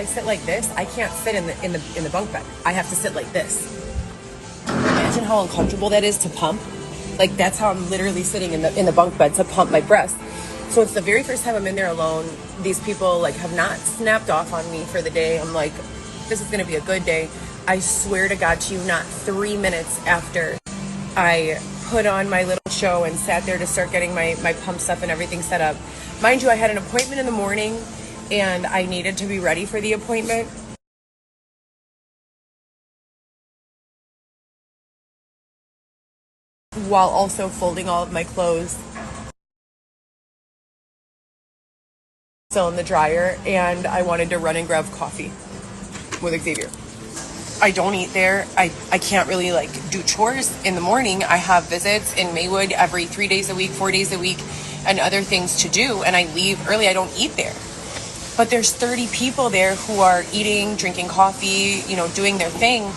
I sit like this, I can't sit in the bunk bed. I have to sit like this. Imagine how uncomfortable that is to pump. Like, that's how I'm literally sitting in the bunk bed to pump my breast. So it's the very first time I'm in there alone. These people like have not snapped off on me for the day. I'm like, this is gonna be a good day. I swear to God to you, not 3 minutes after I put on my little show and sat there to start getting my pump stuff and everything set up. Mind you, I had an appointment in the morning and I needed to be ready for the appointment. While also folding all of my clothes still in the dryer, and I wanted to run and grab coffee with Xavier. I don't eat there. I can't really like do chores in the morning. I have visits in Maywood every 3 days a week, 4 days a week, and other things to do, and I leave early. I don't eat there. But there's 30 people there who are eating, drinking coffee, doing their thing,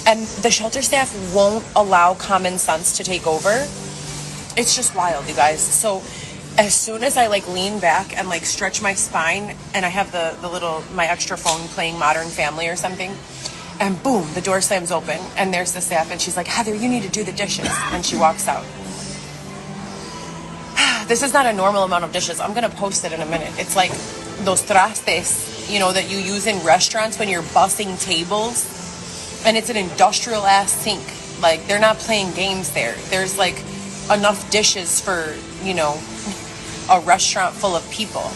and the shelter staff won't allow common sense to take over. It's just wild, you guys. So as soon as I like lean back and like stretch my spine, and I have my extra phone playing Modern Family or something, and boom, the door slams open and there's the staff, and she's like, Heather, you need to do the dishes. And she walks out. This is not a normal amount of dishes. I'm gonna post it in a minute. It's like those trastes, that you use in restaurants when you're bussing tables, and it's an industrial ass sink. Like, they're not playing games there. There's like enough dishes for, a restaurant full of people,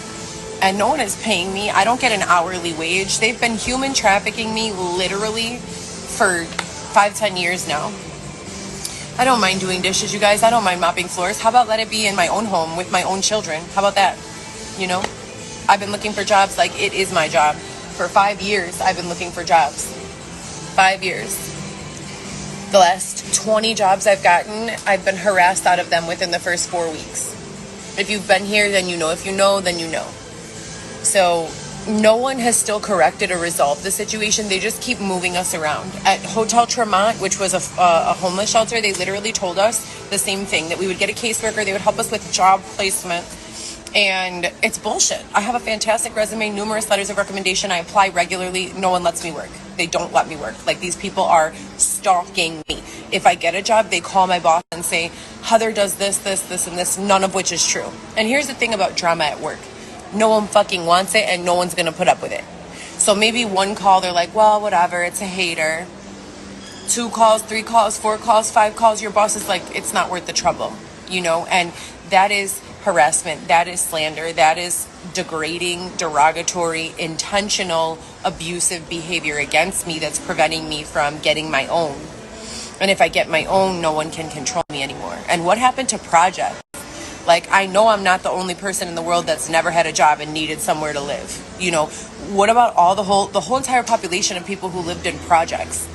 and no one is paying me. I don't get an hourly wage. They've been human trafficking me literally for 5-10 years now. I don't mind doing dishes, you guys. I don't mind mopping floors. How about let it be in my own home with my own children? How about that? I've been looking for jobs like it is my job. For 5 years, I've been looking for jobs. 5 years. The last 20 jobs I've gotten, I've been harassed out of them within the first 4 weeks. If you've been here, then you know. If you know, then you know. So no one has still corrected or resolved the situation. They just keep moving us around. At Hotel Tremont, which was a homeless shelter, they literally told us the same thing, that we would get a caseworker, they would help us with job placement. And it's bullshit. I have a fantastic resume, numerous letters of recommendation. I apply regularly. No one lets me work. They don't let me work. Like, these people are stalking me. If I get a job, they call my boss and say, Heather does this, and this, none of which is true. And here's the thing about drama at work. No one fucking wants it, and no one's going to put up with it. So maybe one call, they're like, well, whatever, it's a hater. 2 calls, 3 calls, 4 calls, 5 calls, your boss is like, it's not worth the trouble, and that is harassment, that is slander, that is degrading, derogatory, intentional, abusive behavior against me that's preventing me from getting my own. And if I get my own, no one can control me anymore. And what happened to projects? Like, I know I'm not the only person in the world that's never had a job and needed somewhere to live. What about the whole entire population of people who lived in projects?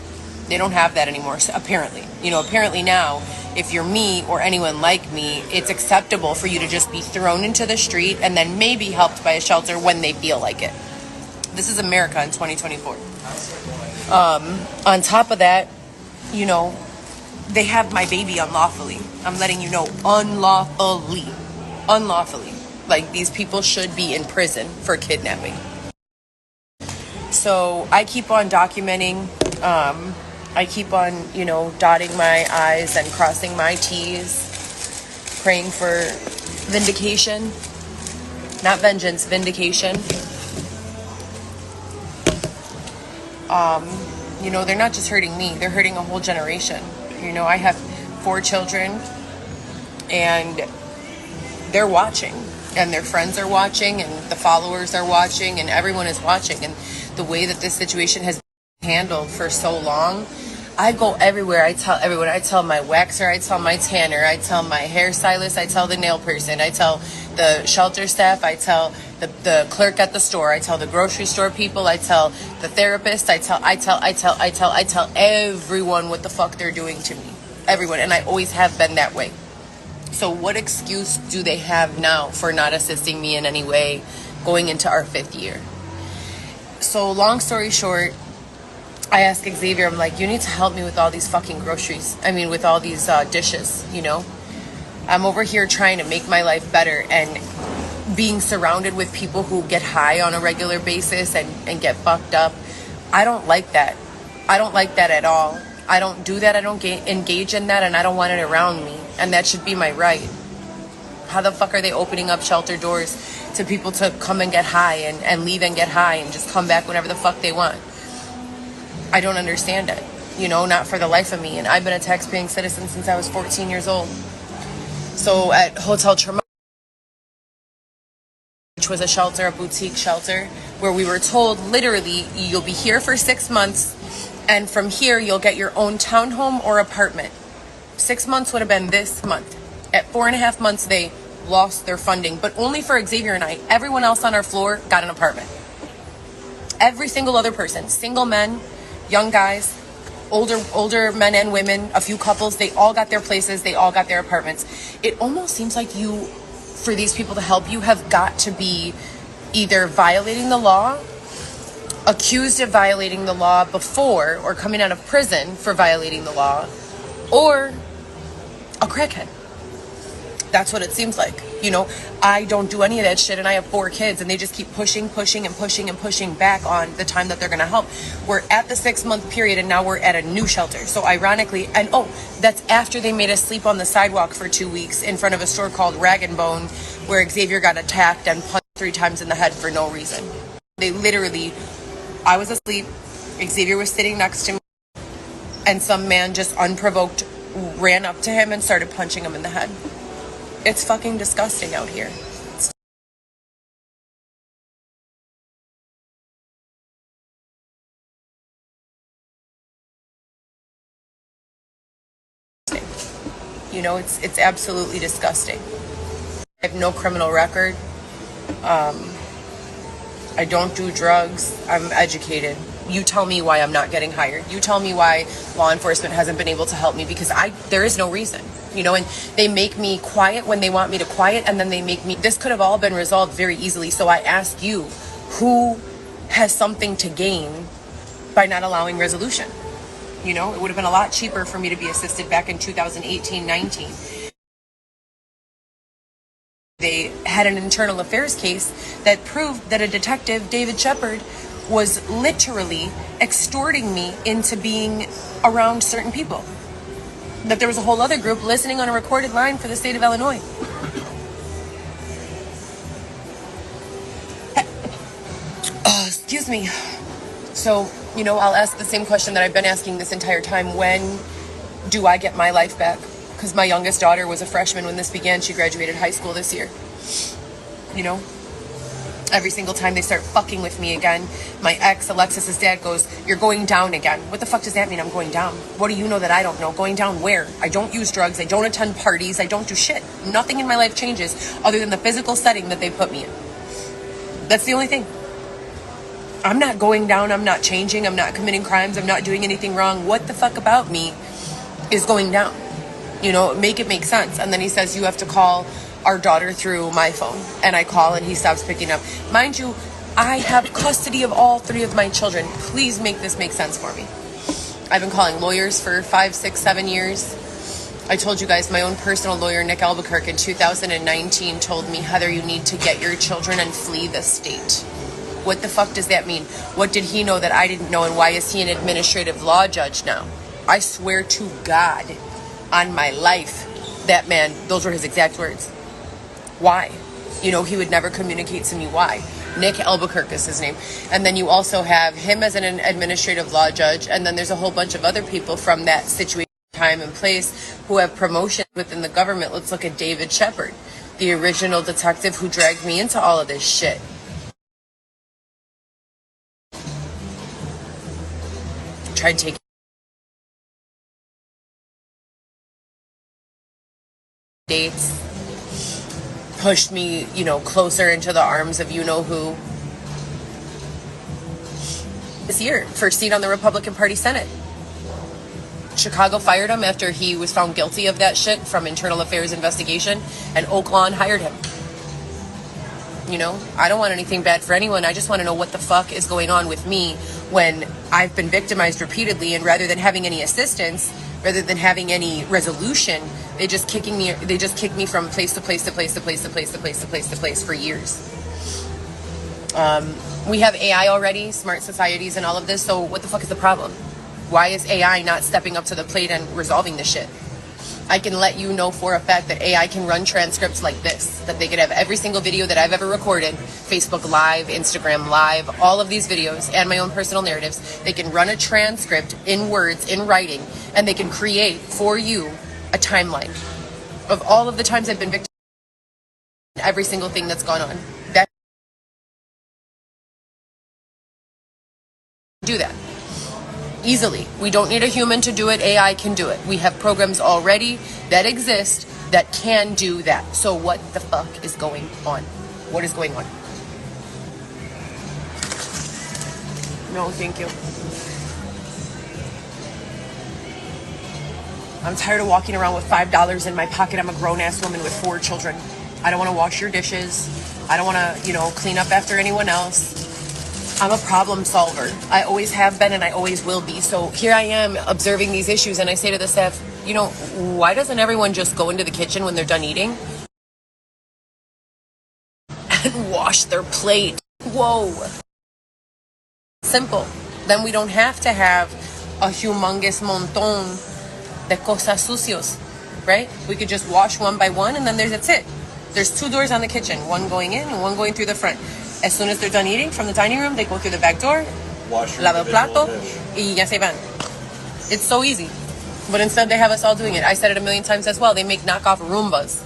They don't have that anymore, so apparently. Apparently now, if you're me or anyone like me, it's acceptable for you to just be thrown into the street and then maybe helped by a shelter when they feel like it. This is America in 2024. On top of that, they have my baby unlawfully. I'm letting you know, unlawfully. Like, these people should be in prison for kidnapping. So I keep on documenting. I keep on, dotting my I's and crossing my T's, praying for vindication, not vengeance, vindication. They're not just hurting me, they're hurting a whole generation. I have 4 children, and they're watching, and their friends are watching, and the followers are watching, and everyone is watching. And the way that this situation has been handled for so long, I go everywhere. I tell everyone. I tell my waxer, I tell my tanner, I tell my hairstylist, I tell the nail person, I tell the shelter staff, I tell the clerk at the store, I tell the grocery store people, I tell the therapist, I tell everyone what the fuck they're doing to me. Everyone. And I always have been that way. So what excuse do they have now for not assisting me in any way going into our 5th year? So long story short, I asked Xavier, I'm like, you need to help me with all these fucking groceries. With all these dishes, I'm over here trying to make my life better, and being surrounded with people who get high on a regular basis and get fucked up. I don't like that. I don't like that at all. I don't do that. I don't engage in that, and I don't want it around me. And that should be my right. How the fuck are they opening up shelter doors to people to come and get high and leave and get high and just come back whenever the fuck they want? I don't understand it. You know, not for the life of me. And I've been a tax-paying citizen since I was 14 years old. So at Hotel Tremont, which was a shelter, a boutique shelter, where we were told literally you'll be here for 6 months, and from here you'll get your own townhome or apartment. 6 months would have been this month. At 4.5 months, they lost their funding, but only for Xavier and I. Everyone else on our floor got an apartment. Every single other person, single men, young guys, older men and women, a few couples, they all got their places, they all got their apartments. It almost seems like you, for these people to help you, have got to be either violating the law, accused of violating the law before, or coming out of prison for violating the law, or a crackhead. That's what it seems like. You know, I don't do any of that shit, and I have 4 kids, and they just keep pushing back on the time that they're going to help. We're at the 6-month period, and now we're at a new shelter. So ironically, and that's after they made us sleep on the sidewalk for 2 weeks in front of a store called Rag and Bone, where Xavier got attacked and punched 3 times in the head for no reason. They literally, I was asleep, Xavier was sitting next to me, and some man just unprovoked ran up to him and started punching him in the head. It's fucking disgusting out here. You know, it's absolutely disgusting. I have no criminal record. I don't do drugs. I'm educated. You tell me why I'm not getting hired. You tell me why law enforcement hasn't been able to help me, because there is no reason. You know, and they make me quiet when they want me to quiet, and then they make me, this could have all been resolved very easily. So I ask you, who has something to gain by not allowing resolution? You know, it would have been a lot cheaper for me to be assisted back in 2018-19. They had an internal affairs case that proved that a detective, David Shepard, was literally extorting me into being around certain people. That there was a whole other group listening on a recorded line for the state of Illinois. Excuse me. So, you know, I'll ask the same question that I've been asking this entire time. When do I get my life back? Because my youngest daughter was a freshman when this began. She graduated high school this year. You know? Every single time they start fucking with me again, my ex, Alexis's dad, goes, "You're going down again." What the fuck does that mean, I'm going down? What do you know that I don't know? Going down where? I don't use drugs. I don't attend parties. I don't do shit. Nothing in my life changes other than the physical setting that they put me in. That's the only thing. I'm not going down. I'm not changing. I'm not committing crimes. I'm not doing anything wrong. What the fuck about me is going down? You know, make it make sense. And then he says, "You have to call our daughter through my phone." And I call and he stops picking up. Mind you, I have custody of all 3 of my children. Please make this make sense for me. I've been calling lawyers for 5, 6, 7 years. I told you guys, my own personal lawyer, Nick Albuquerque, in 2019 told me, "Heather, you need to get your children and flee the state." What the fuck does that mean? What did he know that I didn't know, and why is he an administrative law judge now? I swear to God, on my life, that man, those were his exact words. Why? You know, he would never communicate to me why. Nick Albuquerque is his name. And then you also have him as an administrative law judge, and then there's a whole bunch of other people from that situation, time, and place who have promotions within the government. Let's look at David Shepard, the original detective who dragged me into all of this shit. Tried taking dates, pushed me, you know, closer into the arms of you-know-who. This year, for a seat on the Republican Party Senate. Chicago fired him after he was found guilty of that shit from internal affairs investigation, and Oak Lawn hired him. You know, I don't want anything bad for anyone. I just want to know what the fuck is going on with me when I've been victimized repeatedly, and rather than having any assistance, rather than having any resolution, They just kick me from place to place to place to place to place to place to place to place for years. We have AI already, smart societies and all of this, so what the fuck is the problem? Why is AI not stepping up to the plate and resolving this shit? I can let you know for a fact that AI can run transcripts like this, that they could have every single video that I've ever recorded, Facebook Live, Instagram Live, all of these videos, and my own personal narratives. They can run a transcript in words, in writing, and they can create for you a timeline of all of the times I've been victim of every single thing that's gone on. That do that easily. We don't need a human to do it. AI can do it. We have programs already that exist that can do that. So what the fuck is going on? What is going on? No, thank you. I'm tired of walking around with $5 in my pocket. I'm a grown-ass woman with 4 children. I don't want to wash your dishes. I don't want to, clean up after anyone else. I'm a problem solver. I always have been and I always will be. So here I am observing these issues and I say to the staff, why doesn't everyone just go into the kitchen when they're done eating and wash their plate? Whoa. Simple. Then we don't have to have a humongous montón de cosas sucios, right? We could just wash one by one and then that's it. There's 2 doors on the kitchen, one going in and one going through the front. As soon as they're done eating from the dining room, they go through the back door, lava el plato, y ya se van. It's so easy. But instead they have us all doing it. I said it a million times as well. They make knockoff Roombas.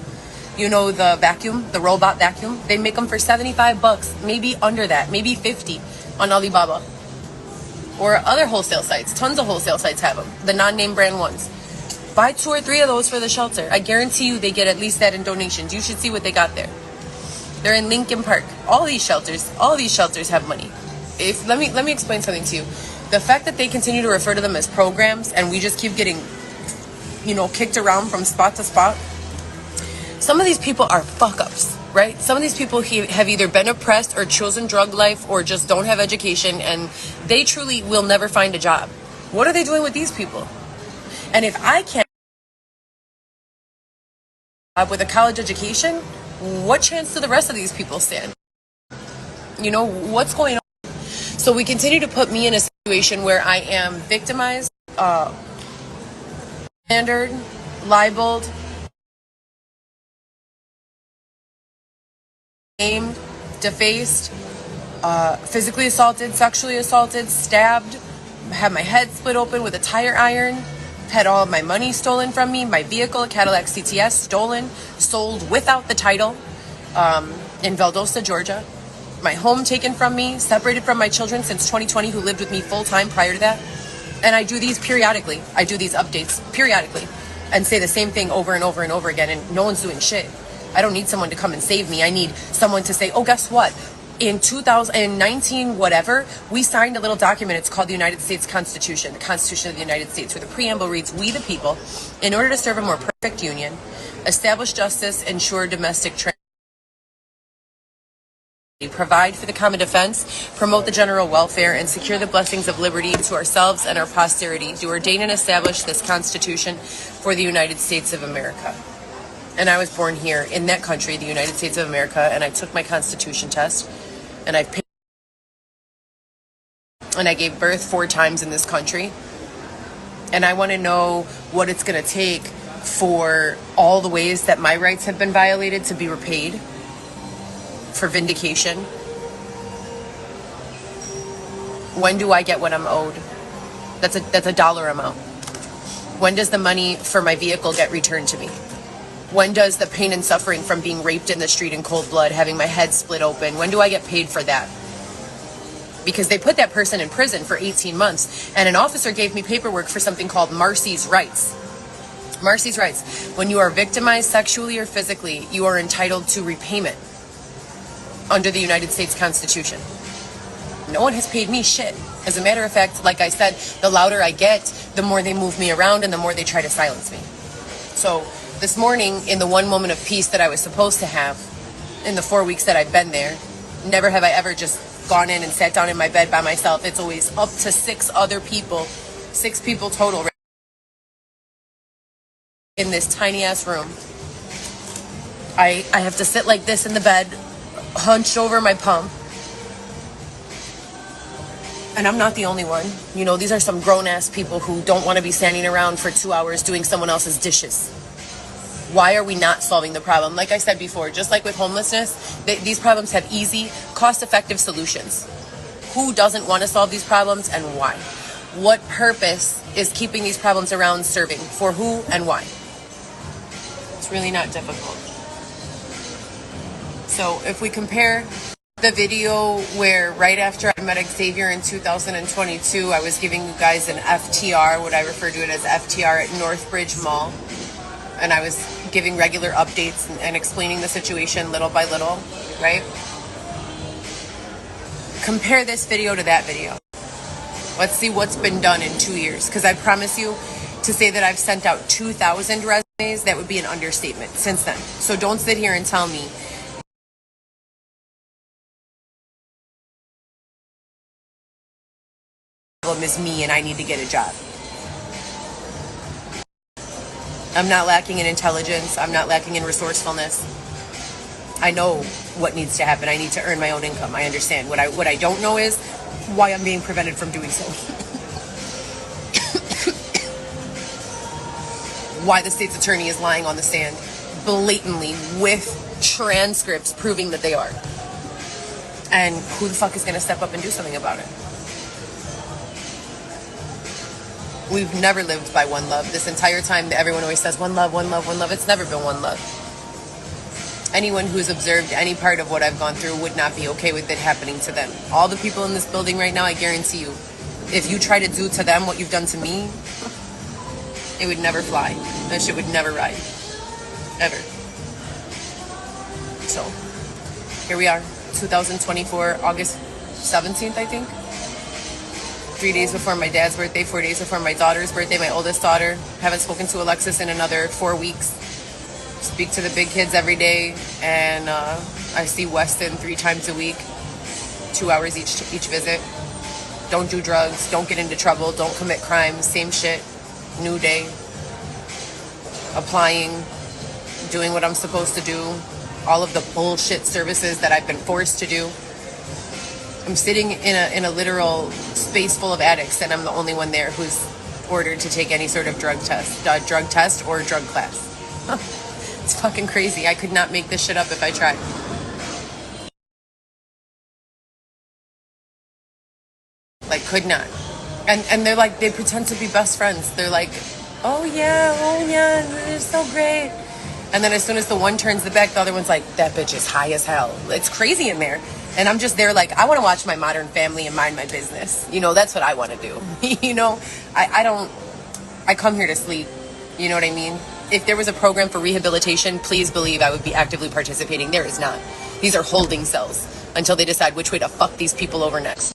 The vacuum, the robot vacuum? They make them for $75, maybe under that, maybe 50 on Alibaba. Or other wholesale sites. Tons of wholesale sites have them. The non-name brand ones. Buy 2 or 3 of those for the shelter. I guarantee you they get at least that in donations. You should see what they got there. They're in Lincoln Park. All these shelters have money. Let me explain something to you. The fact that they continue to refer to them as programs and we just keep getting, kicked around from spot to spot. Some of these people are fuck-ups, right? Some of these people have either been oppressed or chosen drug life or just don't have education and they truly will never find a job. What are they doing with these people? And if I can't with a college education, what chance do the rest of these people stand? What's going on? So we continue to put me in a situation where I am victimized, slandered, libeled, aimed, defaced, physically assaulted, sexually assaulted, stabbed, had my head split open with a tire iron, had all of my money stolen from me, my vehicle, a Cadillac CTS, stolen, sold without the title in Valdosta, Georgia. My home taken from me, separated from my children since 2020 who lived with me full-time prior to that. And I do these periodically. I do these updates periodically and say the same thing over and over and over again, and no one's doing shit. I don't need someone to come and save me. I need someone to say, oh, guess what? In 2019, whatever, we signed a little document. It's called the United States Constitution, the Constitution of the United States, where the preamble reads, we the people, in order to serve a more perfect union, establish justice, ensure domestic tranquility, provide for the common defense, promote the general welfare, and secure the blessings of liberty to ourselves and our posterity, do ordain and establish this Constitution for the United States of America. And I was born here in that country, the United States of America, and I took my Constitution test. And I gave birth 4 times in this country. And I want to know what it's going to take for all the ways that my rights have been violated to be repaid for vindication. When do I get what I'm owed? That's a dollar amount. When does the money for my vehicle get returned to me? When does the pain and suffering from being raped in the street in cold blood, having my head split open, when do I get paid for that? Because they put that person in prison for 18 months, and an officer gave me paperwork for something called Marcy's Rights. Marcy's Rights. When you are victimized sexually or physically, you are entitled to repayment under the United States Constitution. No one has paid me shit. As a matter of fact, like I said, the louder I get, the more they move me around and the more they try to silence me. So this morning, in the one moment of peace that I was supposed to have, in the 4 weeks that I've been there, never have I ever just gone in and sat down in my bed by myself. It's always up to 6 other people, 6 people total, in this tiny ass room. I have to sit like this in the bed, hunched over my pump. And I'm not the only one. You know, these are some grown-ass people who don't want to be standing around for 2 hours doing someone else's dishes. Why are we not solving the problem? Like I said before, just like with homelessness, these problems have easy, cost-effective solutions. Who doesn't want to solve these problems and why? What purpose is keeping these problems around serving? For who and why? It's really not difficult. So if we compare the video where right after I met Xavier in 2022, I was giving you guys an FTR, what I refer to it as FTR at Northbridge Mall. And I was giving regular updates and explaining the situation little by little, right? Compare this video to that video. Let's see what's been done in 2 years. Because I promise you, to say that I've sent out 2,000 resumes, that would be an understatement since then. So don't sit here and tell me is me and I need to get a job. I'm not lacking in intelligence. I'm not lacking in resourcefulness. I know what needs to happen. I need to earn my own income. I understand. What I don't know is why I'm being prevented from doing so. Why the state's attorney is lying on the stand blatantly with transcripts proving that they are. And who the fuck is going to step up and do something about it? We've never lived by one love. This entire time, everyone always says one love, one love, one love. It's never been one love. Anyone who's observed any part of what I've gone through would not be okay with it happening to them. All the people in this building right now, I guarantee you, if you try to do to them what you've done to me, it would never fly. That shit would never ride. Ever. So, here we are, 2024, August 17th, I think. 3 days before my dad's birthday, 4 days before my daughter's birthday, my oldest daughter. Haven't spoken to Alexis in another 4 weeks. Speak to the big kids every day, and I see Weston 3 times a week, 2 hours each visit. Don't do drugs, don't get into trouble, don't commit crimes, same shit, new day. Applying, doing what I'm supposed to do, all of the bullshit services that I've been forced to do. I'm sitting in a literal space full of addicts, and I'm the only one there who's ordered to take any sort of drug test or drug class. It's fucking crazy. I could not make this shit up if I tried. Like, could not. And they're like, they pretend to be best friends. They're like, oh yeah, they're so great. And then as soon as the one turns the back, the other one's like, that bitch is high as hell. It's crazy in there. And I'm just there like, I want to watch my Modern Family and mind my business. You know, that's what I want to do. You know, I come here to sleep. You know what I mean? If there was a program for rehabilitation, please believe I would be actively participating. There is not. These are holding cells until they decide which way to fuck these people over next.